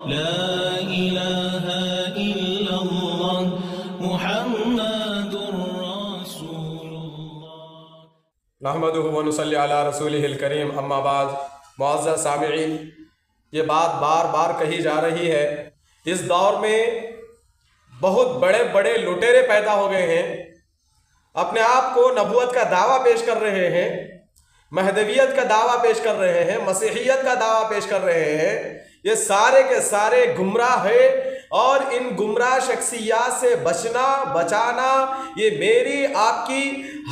لا إله إلا الله محمد رسول الله نحمده ونصلی علی رسولہ الکریم اما بعد۔ معزز سامعین، یہ بات بار بار کہی جا رہی ہے، اس دور میں بہت بڑے بڑے لٹیرے پیدا ہو گئے ہیں، اپنے آپ کو نبوت کا دعویٰ پیش کر رہے ہیں، مہدویت کا دعویٰ پیش کر رہے ہیں، مسیحیت کا دعویٰ پیش کر رہے ہیں۔ یہ سارے کے سارے گمراہ ہیں، اور ان گمراہ شخصیات سے بچانا یہ میری آپ کی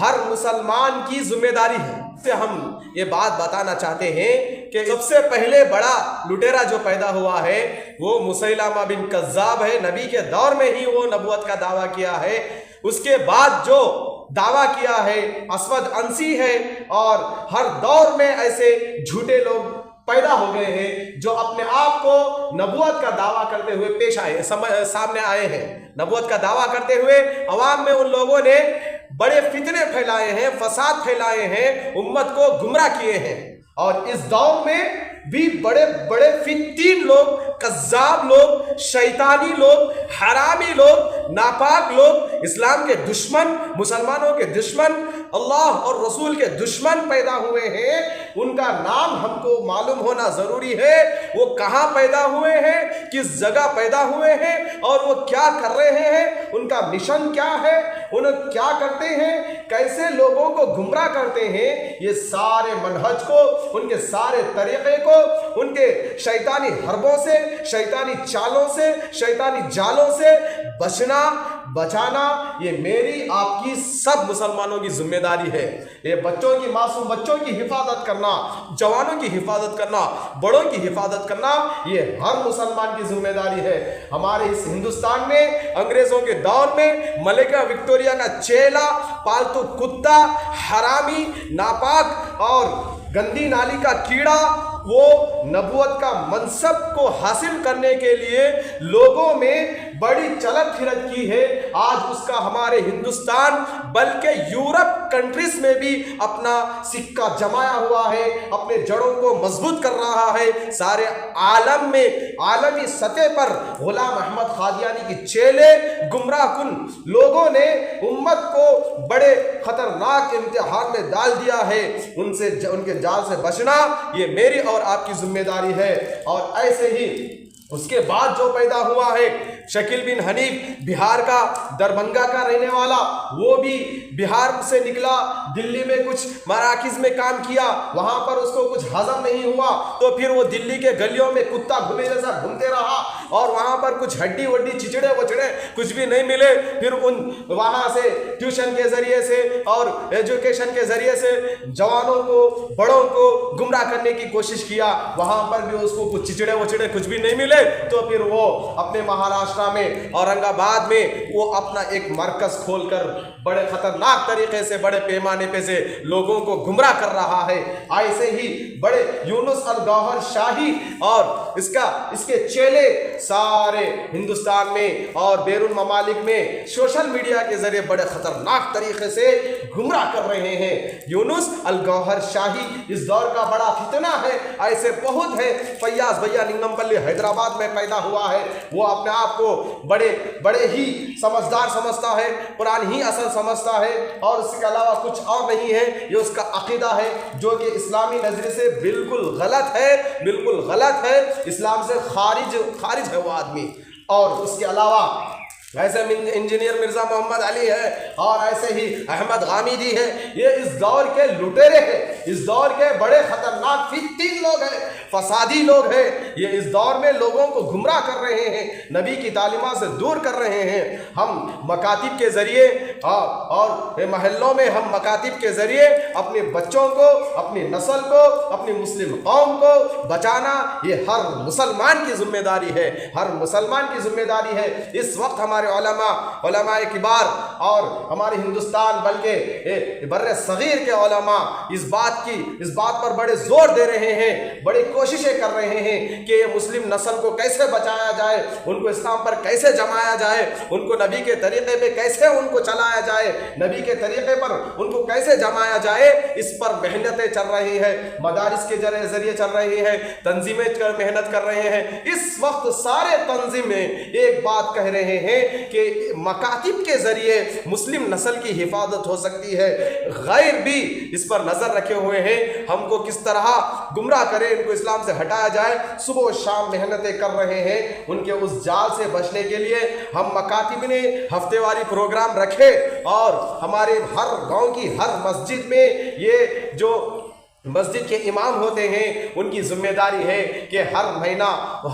ہر مسلمان کی ذمہ داری ہے۔ ہم یہ بات بتانا چاہتے ہیں کہ سب سے پہلے بڑا لٹیرا جو پیدا ہوا ہے وہ مسیلمہ بن کذاب ہے۔ نبی کے دور میں ہی وہ نبوت کا دعویٰ کیا ہے، اس کے بعد جو دعویٰ کیا ہے اسود عنسی ہے، اور ہر دور میں ایسے جھوٹے لوگ پیدا ہو گئے ہیں جو اپنے آپ کو نبوت کا دعویٰ کرتے ہوئے سامنے آئے ہیں۔ نبوت کا دعویٰ کرتے ہوئے عوام میں ان لوگوں نے بڑے فتنے پھیلائے ہیں، فساد پھیلائے ہیں، امت کو گمراہ کیے ہیں۔ اور اس دور میں بھی بڑے بڑے فتین لوگ، کذاب لوگ، شیطانی لوگ، حرامی لوگ، ناپاک لوگ، اسلام کے دشمن، مسلمانوں کے دشمن، اللہ اور رسول کے دشمن پیدا ہوئے ہیں۔ ان کا نام ہم کو معلوم ہونا ضروری ہے، وہ کہاں پیدا ہوئے ہیں، کس جگہ پیدا ہوئے ہیں، اور وہ کیا کر رہے ہیں، ان کا مشن کیا ہے، انہیں کیا کرتے ہیں، کیسے لوگوں کو گمراہ کرتے ہیں۔ یہ سارے منہج کو، ان کے سارے طریقے کو، ان کے شیطانی حربوں سے، شیطانی چالوں سے، شیطانی جالوں سے بچانا یہ میری آپ کی سب مسلمانوں کی ذمہ داری ہے۔ یہ معصوم بچوں کی حفاظت کرنا، جوانوں کی حفاظت کرنا، بڑوں کی حفاظت کرنا یہ ہر مسلمان کی ذمہ داری ہے۔ ہمارے اس ہندوستان میں انگریزوں کے دور میں ملکہ وکٹوریہ کا چیلا، پالتو کتا، حرامی، ناپاک اور گندی نالی کا کیڑا، وہ نبوت کا منصب کو حاصل کرنے کے لیے لوگوں میں بڑی چلت پھرت کی ہے۔ آج اس کا ہمارے ہندوستان بلکہ یورپ کنٹریز میں بھی اپنا سکہ جمایا ہوا ہے، اپنے جڑوں کو مضبوط کر رہا ہے۔ سارے عالم میں، عالمی سطح پر غلام احمد قادیانی کی چیلے، گمراہ کن لوگوں نے امت کو بڑے خطرناک امتحان میں ڈال دیا ہے۔ ان کے جال سے بچنا یہ میری اور آپ کی ذمہ داری ہے۔ اور ایسے ہی اس کے بعد جو پیدا ہوا ہے شکیل بن حنیف، بہار کا، دربھنگا کا رہنے والا، وہ بھی بہار سے نکلا، دلی میں کچھ مراکز میں کام کیا، وہاں پر اس کو کچھ ہضم نہیں ہوا تو پھر وہ دلی کے گلیوں میں کتا گھومے جیسا گھومتے رہا، اور وہاں پر کچھ ہڈی وڈی چچڑے وچڑے کچھ بھی نہیں ملے۔ پھر وہاں سے ٹیوشن کے ذریعے سے اور ایجوکیشن کے ذریعے سے جوانوں کو، بڑوں کو گمراہ کرنے کی کوشش کیا، وہاں پر بھی اس کو کچھ چچڑے وچڑے کچھ بھی نہیں ملے، تو پھر وہ اپنے مہاراشٹر میں، اورنگ آباد میں وہ اپنا ایک مرکز کھول کر بڑے خطرناک طریقے سے، بڑے پیمانے پہ سے لوگوں کو گمراہ کر رہا ہے۔ ایسے ہی بڑے یونس الگوہر شاہی اور اس کے چیلے سارے ہندوستان میں اور بیرون ممالک میں سوشل میڈیا کے ذریعے بڑے خطرناک طریقے سے گمراہ کر رہے ہیں۔ یونس الگوہر شاہی اس دور کا بڑا فتنہ ہے، ایسے بہت ہے۔ فیاض بھیا ننگمپلی حیدرآباد میں پیدا ہوا ہے، وہ اپنے آپ کو بڑے ہی سمجھدار سمجھتا ہے، قرآن ہی اصل سمجھتا ہے، اور اس کے علاوہ کچھ اور نہیں ہے۔ یہ اس کا عقیدہ ہے جو کہ اسلامی نظریے سے بالکل غلط ہے، بالکل غلط ہے، اسلام سے خارج ہے وہ آدمی۔ اور اس کے علاوہ ایسے انجینئر مرزا محمد علی ہے، اور ایسے ہی احمد غامدی ہے۔ یہ اس دور کے لٹیرے ہیں، اس دور کے بڑے خطرناک فتین لوگ ہیں، فسادی لوگ ہیں۔ یہ اس دور میں لوگوں کو گمراہ کر رہے ہیں، نبی کی تعلیمات سے دور کر رہے ہیں۔ ہم مکاتب کے ذریعے اور محلوں میں ہم مکاتب کے ذریعے اپنے بچوں کو، اپنی نسل کو، اپنی مسلم قوم کو بچانا یہ ہر مسلمان کی ذمہ داری ہے، ہر مسلمان کی ذمہ داری ہے۔ اس وقت ہمارے علماء کبار اور ہمارے ہندوستان بلکہ بر صغیر کے علماء اس بات پر بڑے زور دے رہے ہیں، بڑی کوششیں کر رہے ہیں کہ یہ مسلم نسل کو کیسے بچایا جائے، ان کو اسلام پر کیسے جمایا جائے، ان کو نبی کے طریقے پہ کیسے ان کو چلایا بنایا جائے, نبی کے طریقے پر ان کو کیسے جمایا جائے, اس پر محنتیں چل رہی ہیں, مدارس کے ذریعے چل رہی ہیں, تنظیمیں محنت کر رہے ہیں. اس وقت سارے تنظیمیں ایک بات کہہ رہے ہیں کہ مکاتب کے ذریعے مسلم نسل کی حفاظت ہو سکتی ہے. غیر بھی اس پر نظر رکھے ہوئے ہیں, ہم کو کس طرح گمراہ کرے, ان کو اسلام سے ہٹایا جائے. صبح و شام محنتیں کر رہے ہیں. ان کے اس جال سے بچنے کے لیے ہم مکاتب نے ہفتے والی پروگرام رکھے, اور ہمارے ہر گاؤں کی ہر مسجد میں یہ جو مسجد کے امام ہوتے ہیں ان کی ذمہ داری ہے کہ ہر مہینہ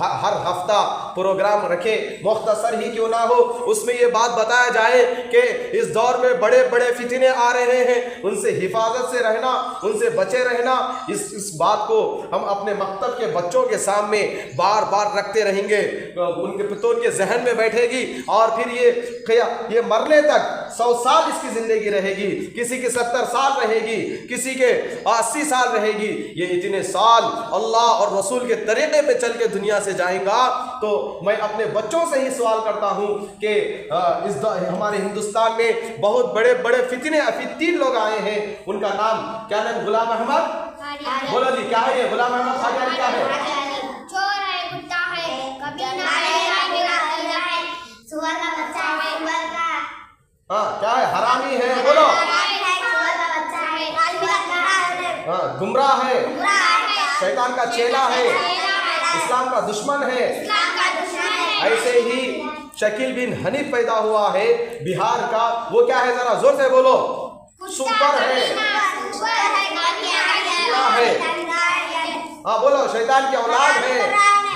ہر ہفتہ پروگرام رکھے, مختصر ہی کیوں نہ ہو. اس میں یہ بات بتایا جائے کہ اس دور میں بڑے بڑے فتنے آ رہے ہیں, ان سے حفاظت سے رہنا, ان سے بچے رہنا. اس بات کو ہم اپنے مکتب کے بچوں کے سامنے بار بار رکھتے رہیں گے, ان کے ذہن میں بیٹھے گی, اور پھر یہ مرنے تک 100 سال اس کی زندگی رہے گی, کسی کی 70 سال رہے گی, کسی کے 80 سال رہے گی. یہ اتنے سال اللہ اور رسول کے طریقے پہ چل کے دنیا سے جائیں گا. تو میں اپنے بچوں سے ہی سوال کرتا ہوں کہ ہمارے ہندوستان میں بہت بڑے بڑے فتین لوگ آئے ہیں, ان کا نام کیا ہے؟ غلام احمد, بولو جی کیا ہے یہ غلام احمد قادیانی کیا ہے؟ چور ہے, کتا ہے, کبینہ ہے, سور کا بچہ ہے, سور کا ہاں کیا ہے؟ حرامی ہے, بولو گمراہ ہے, شیطان کا چیلا ہے, اسلام کا دشمن ہے. ایسے ہی شکیل بن حنیف پیدا ہوا ہے بہار کا, وہ کیا ہے؟ ذرا زور سے بولو. سپر ہے, ہاں بولو. شیطان کی اولاد ہے,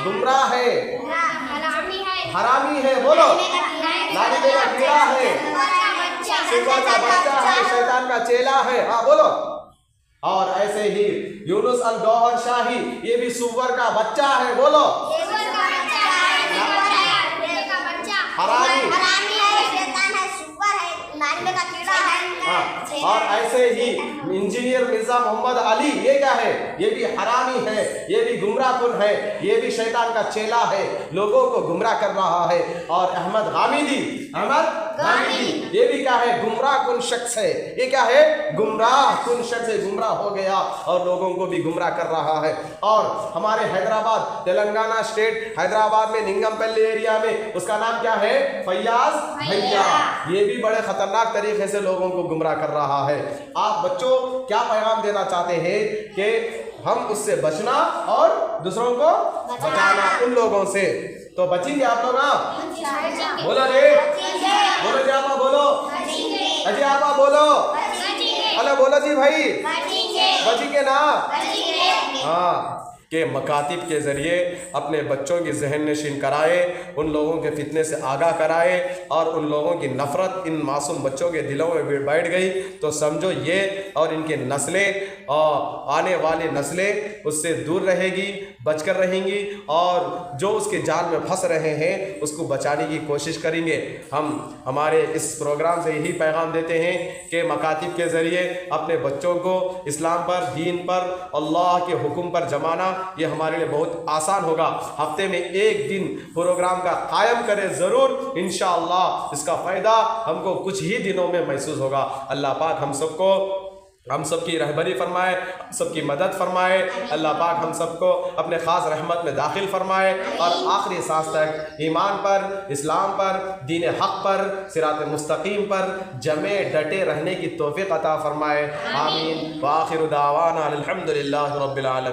گمراہ ہے, حرامی ہے, بولو. لعنت کا کیڑا ہے, سپر کا بچہ ہے, شیطان کا چیلا ہے, ہاں بولو. اور ایسے ہی یونس الگوہر شاہی, یہ بھی سور کا بچہ ہے, بولو. حرامی, اور ایسے ہی انجینئر مرزا محمد علی, یہ کیا ہے؟ یہ بھی حرامی ہے, یہ بھی گمراہ کن ہے, یہ بھی شیطان کا چیلا ہے, لوگوں کو گمراہ کر رہا ہے. اور احمد غامدی, یہ بھی کیا ہے؟ گمراہ کن شخص ہے. یہ کیا ہے؟ گمراہ کن شخص ہے, گمراہ ہو گیا اور لوگوں کو بھی گمراہ کر رہا ہے. اور ہمارے حیدرآباد, تلنگانہ اسٹیٹ, حیدرآباد میں ننگم پلی ایریا میں, اس کا نام کیا ہے؟ فیاض بھیا. یہ بھی بڑے خطرناک طریقے سے لوگوں کو گمراہ کر رہا ہے. آپ بچوں کیا پیغام دینا چاہتے ہیں کہ ہم اس سے بچنا اور دوسروں کو بچانا, ان لوگوں سے. تو بچیں گے آپ لوگ؟ بولو جی, بولو جی آپ بولو, اجی آپ بولو, اللہ بولو جی بھائی, بچیں گے نا؟ ہاں, کہ مکاتب کے ذریعے اپنے بچوں کی ذہن نشین کرائے, ان لوگوں کے فتنے سے آگاہ کرائے, اور ان لوگوں کی نفرت ان معصوم بچوں کے دلوں میں بیٹھ گئی تو سمجھو یہ اور ان کے نسلیں اور آنے والی نسلیں اس سے دور رہے گی, بچ کر رہیں گی, اور جو اس کے جال میں پھنس رہے ہیں اس کو بچانے کی کوشش کریں گے. ہم ہمارے اس پروگرام سے یہی پیغام دیتے ہیں کہ مکاتب کے ذریعے اپنے بچوں کو اسلام پر, دین پر, اللہ کے حکم پر جمانا یہ ہمارے لیے بہت آسان ہوگا. ہفتے میں ایک دن پروگرام کا قائم کرے ضرور, انشاءاللہ اس کا فائدہ ہم کو کچھ ہی دنوں میں محسوس ہوگا. اللہ پاک ہم سب کی رہبری فرمائے, ہم سب کی مدد فرمائے. اللہ پاک ہم سب کو اپنے خاص رحمت میں داخل فرمائے, اور آخری سانس تک ایمان پر, اسلام پر, دین حق پر, صراط مستقیم پر جمے ڈٹے رہنے کی توفیق عطا فرمائے. آمین. وآخر دعوانا الحمدللہ رب العالمین.